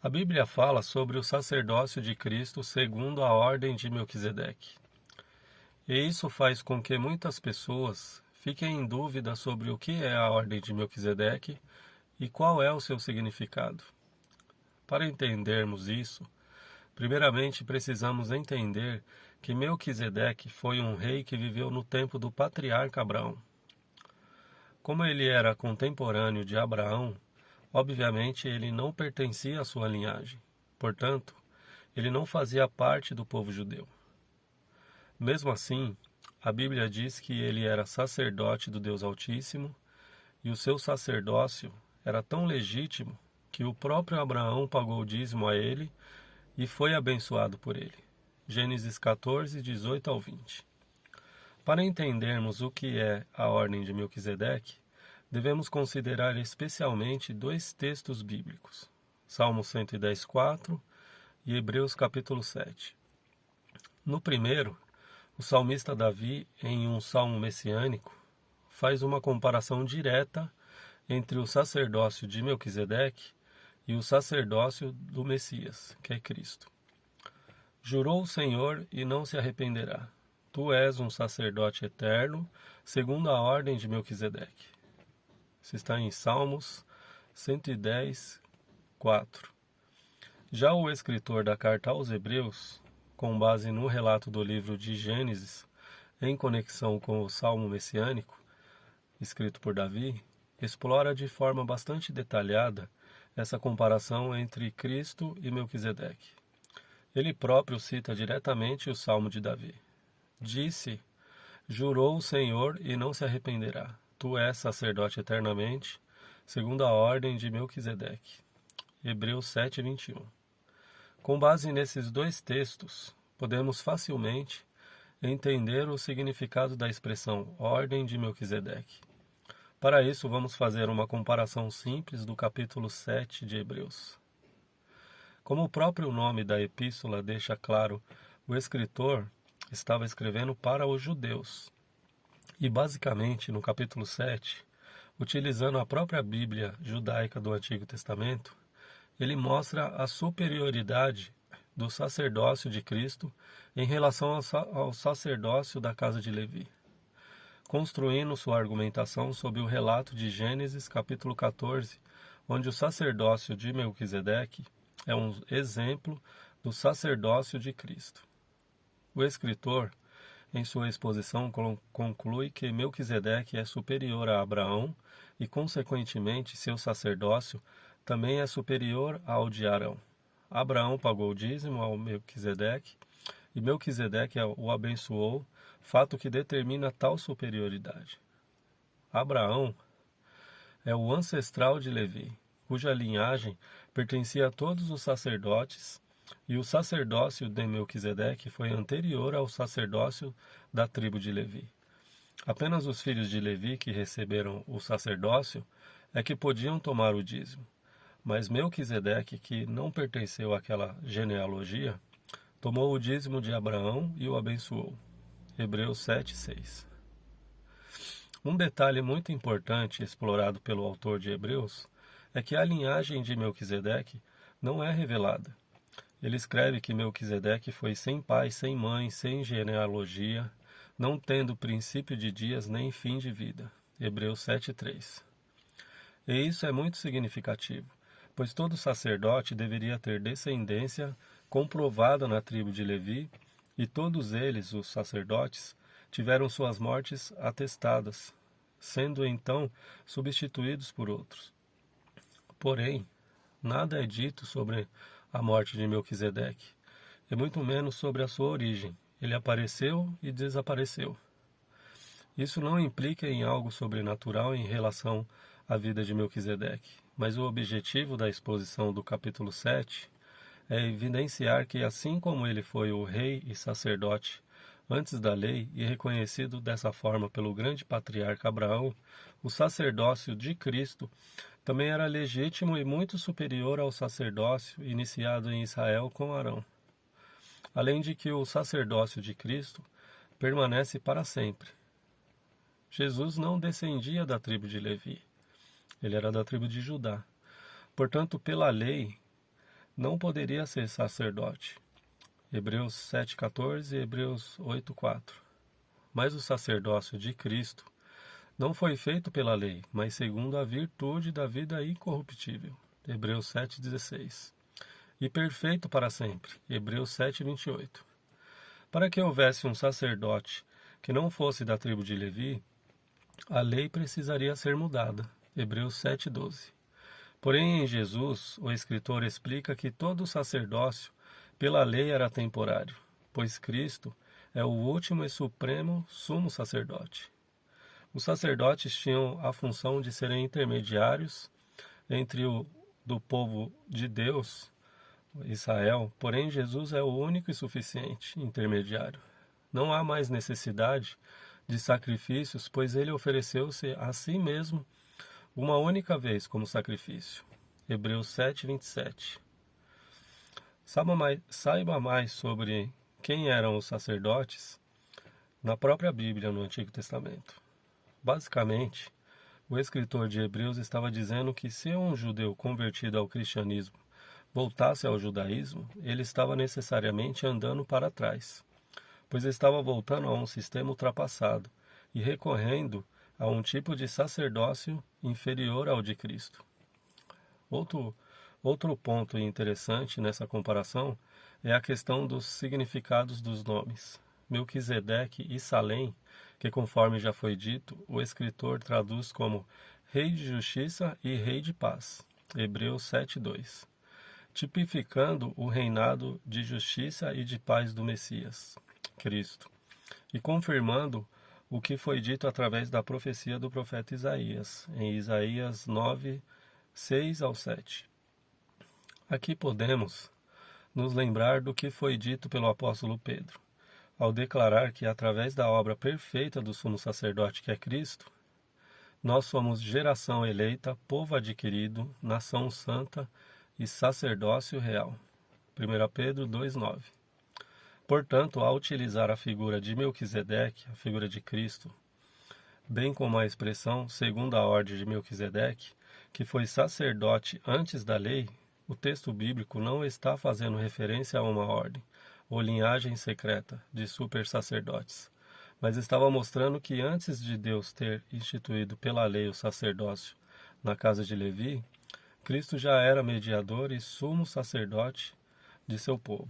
A Bíblia fala sobre o sacerdócio de Cristo segundo a ordem de Melquisedeque. E isso faz com que muitas pessoas fiquem em dúvida sobre o que é a ordem de Melquisedeque e qual é o seu significado. Para entendermos isso, primeiramente precisamos entender que Melquisedeque foi um rei que viveu no tempo do patriarca Abraão. Como ele era contemporâneo de Abraão, obviamente ele não pertencia à sua linhagem. Portanto, ele não fazia parte do povo judeu. Mesmo assim, a Bíblia diz que ele era sacerdote do Deus Altíssimo e o seu sacerdócio era tão legítimo que o próprio Abraão pagou o dízimo a ele e foi abençoado por ele. Gênesis 14, 18 ao 20. Para entendermos o que é a ordem de Melquisedeque, devemos considerar especialmente dois textos bíblicos, Salmo 110:4 e Hebreus capítulo 7. No primeiro, o salmista Davi, em um salmo messiânico, faz uma comparação direta entre o sacerdócio de Melquisedeque e o sacerdócio do Messias, que é Cristo. Jurou o Senhor e não se arrependerá. Tu és um sacerdote eterno, segundo a ordem de Melquisedeque. Isso está em Salmos 110:4. Já o escritor da carta aos Hebreus, com base no relato do livro de Gênesis, em conexão com o Salmo messiânico, escrito por Davi, explora de forma bastante detalhada essa comparação entre Cristo e Melquisedeque. Ele próprio cita diretamente o Salmo de Davi. Disse: Jurou o Senhor e não se arrependerá. Tu és sacerdote eternamente, segundo a ordem de Melquisedeque. Hebreus 7:21. Com base nesses dois textos, podemos facilmente entender o significado da expressão ordem de Melquisedeque. Para isso, vamos fazer uma comparação simples do capítulo 7 de Hebreus. Como o próprio nome da epístola deixa claro, o escritor estava escrevendo para os judeus. E basicamente, no capítulo 7, utilizando a própria Bíblia judaica do Antigo Testamento, ele mostra a superioridade do sacerdócio de Cristo em relação ao sacerdócio da casa de Levi, construindo sua argumentação sob o relato de Gênesis capítulo 14, onde o sacerdócio de Melquisedeque é um exemplo do sacerdócio de Cristo. O escritor, em sua exposição, conclui que Melquisedeque é superior a Abraão e, consequentemente, seu sacerdócio também é superior ao de Arão. Abraão pagou o dízimo ao Melquisedeque e Melquisedeque o abençoou, fato que determina tal superioridade. Abraão é o ancestral de Levi, cuja linhagem pertencia a todos os sacerdotes, e o sacerdócio de Melquisedeque foi anterior ao sacerdócio da tribo de Levi. Apenas os filhos de Levi que receberam o sacerdócio é que podiam tomar o dízimo. Mas Melquisedeque, que não pertenceu àquela genealogia, tomou o dízimo de Abraão e o abençoou. Hebreus 7:6. Um detalhe muito importante explorado pelo autor de Hebreus é que a linhagem de Melquisedeque não é revelada. Ele escreve que Melquisedeque foi sem pai, sem mãe, sem genealogia, não tendo princípio de dias nem fim de vida. Hebreus 7:3. E isso é muito significativo, pois todo sacerdote deveria ter descendência comprovada na tribo de Levi, e todos eles, os sacerdotes, tiveram suas mortes atestadas, sendo então substituídos por outros. Porém, nada é dito sobre a morte de Melquisedeque, e muito menos sobre a sua origem. Ele apareceu e desapareceu. Isso não implica em algo sobrenatural em relação à vida de Melquisedeque, mas o objetivo da exposição do capítulo 7 é evidenciar que, assim como ele foi o rei e sacerdote antes da lei e reconhecido dessa forma pelo grande patriarca Abraão, o sacerdócio de Cristo também era legítimo e muito superior ao sacerdócio iniciado em Israel com Arão. Além de que o sacerdócio de Cristo permanece para sempre. Jesus não descendia da tribo de Levi, ele era da tribo de Judá. Portanto, pela lei, não poderia ser sacerdote. Hebreus 7,14 e Hebreus 8,4. Mas o sacerdócio de Cristo não foi feito pela lei, mas segundo a virtude da vida incorruptível. Hebreus 7,16. E perfeito para sempre. Hebreus 7,28. Para que houvesse um sacerdote que não fosse da tribo de Levi, a lei precisaria ser mudada. Hebreus 7,12. Porém, em Jesus, o escritor explica que todo sacerdócio pela lei era temporário, pois Cristo é o último e supremo sumo sacerdote. Os sacerdotes tinham a função de serem intermediários entre o do povo de Deus, Israel, porém Jesus é o único e suficiente intermediário. Não há mais necessidade de sacrifícios, pois ele ofereceu-se a si mesmo uma única vez como sacrifício. Hebreus 7:27. Saiba mais sobre quem eram os sacerdotes na própria Bíblia no Antigo Testamento. Basicamente, o escritor de Hebreus estava dizendo que se um judeu convertido ao cristianismo voltasse ao judaísmo, ele estava necessariamente andando para trás, pois estava voltando a um sistema ultrapassado e recorrendo a um tipo de sacerdócio inferior ao de Cristo. Outro ponto interessante nessa comparação é a questão dos significados dos nomes. Melquisedeque e Salém, que conforme já foi dito, o escritor traduz como Rei de Justiça e Rei de Paz, Hebreus 7:2, tipificando o reinado de justiça e de paz do Messias, Cristo, e confirmando o que foi dito através da profecia do profeta Isaías, em Isaías 9, 6 ao 7. Aqui podemos nos lembrar do que foi dito pelo apóstolo Pedro, ao declarar que através da obra perfeita do sumo sacerdote que é Cristo, nós somos geração eleita, povo adquirido, nação santa e sacerdócio real. 1 Pedro 2,9. Portanto, ao utilizar a figura de Melquisedeque, a figura de Cristo, bem como a expressão segundo a ordem de Melquisedeque, que foi sacerdote antes da lei, o texto bíblico não está fazendo referência a uma ordem ou linhagem secreta de super sacerdotes, mas estava mostrando que antes de Deus ter instituído pela lei o sacerdócio na casa de Levi, Cristo já era mediador e sumo sacerdote de seu povo.